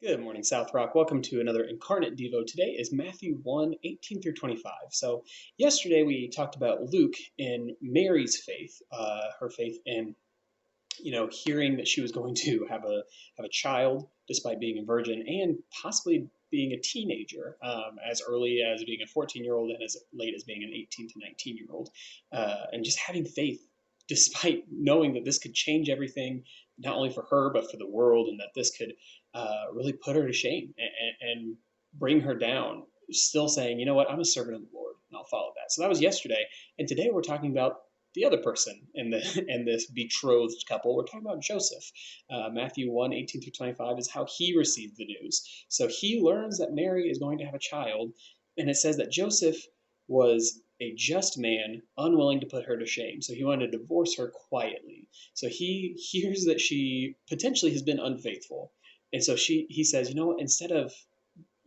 Good morning, South Rock. Welcome to another Incarnate Devo. Today is Matthew 1:18 through 25. So, yesterday we talked about Luke and Mary's faith, her faith in, hearing that she was going to have a child despite being a virgin and possibly being a teenager, as early as being a 14-year-old and as late as being an 18 to 19-year-old, and just having faith despite knowing that this could change everything, not only for her but for the world, and that this could really put her to shame and bring her down. Still saying, you know what, I'm a servant of the Lord, and I'll follow that. So that was yesterday, and today we're talking about the other person in the in this betrothed couple. We're talking about Joseph. Matthew 1:18 through 25 is how he received the news. So he learns that Mary is going to have a child, and it says that Joseph was a just man, unwilling to put her to shame. So he wanted to divorce her quietly. So he hears that she potentially has been unfaithful. And so he says, you know what, instead of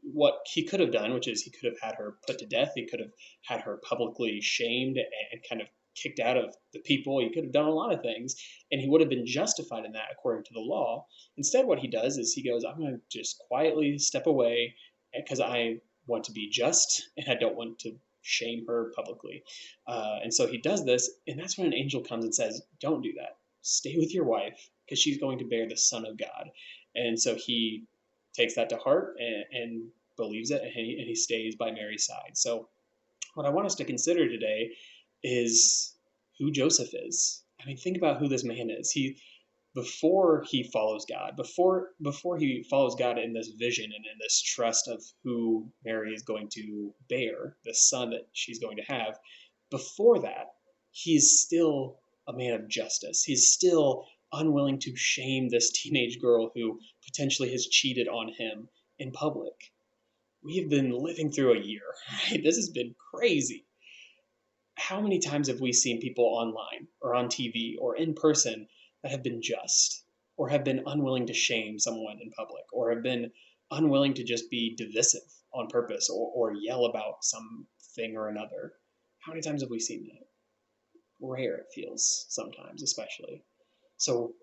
what he could have done, which is he could have had her put to death, he could have had her publicly shamed and kind of kicked out of the people. He could have done a lot of things, and he would have been justified in that according to the law. Instead, what he does is he goes, I'm going to just quietly step away because I want to be just and I don't want to shame her publicly. And so he does this, and that's when an angel comes and says, don't do that. Stay with your wife because she's going to bear the Son of God. And so he takes that to heart and believes it, and he stays by Mary's side. So, what I want us to consider today is who Joseph is. I mean, think about who this man is. Before he follows God, before he follows God in this vision and in this trust of who Mary is going to bear, the son that she's going to have, before that, he's still a man of justice. He's still unwilling to shame this teenage girl who potentially has cheated on him in public. We have been living through a year, right? This has been crazy. How many times have we seen people online or on TV or in person that have been just, or have been unwilling to shame someone in public, or have been unwilling to just be divisive on purpose, or yell about something or another? How many times have we seen that? Rare, it feels sometimes, especially. So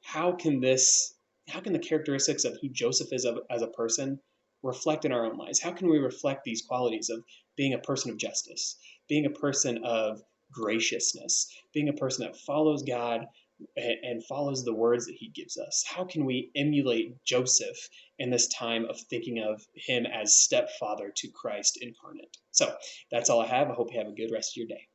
how can the characteristics of who Joseph is as a person reflect in our own lives? How can we reflect these qualities of being a person of justice, being a person of graciousness, being a person that follows God and follows the words that he gives us? How can we emulate Joseph in this time of thinking of him as stepfather to Christ incarnate? So that's all I have. I hope you have a good rest of your day.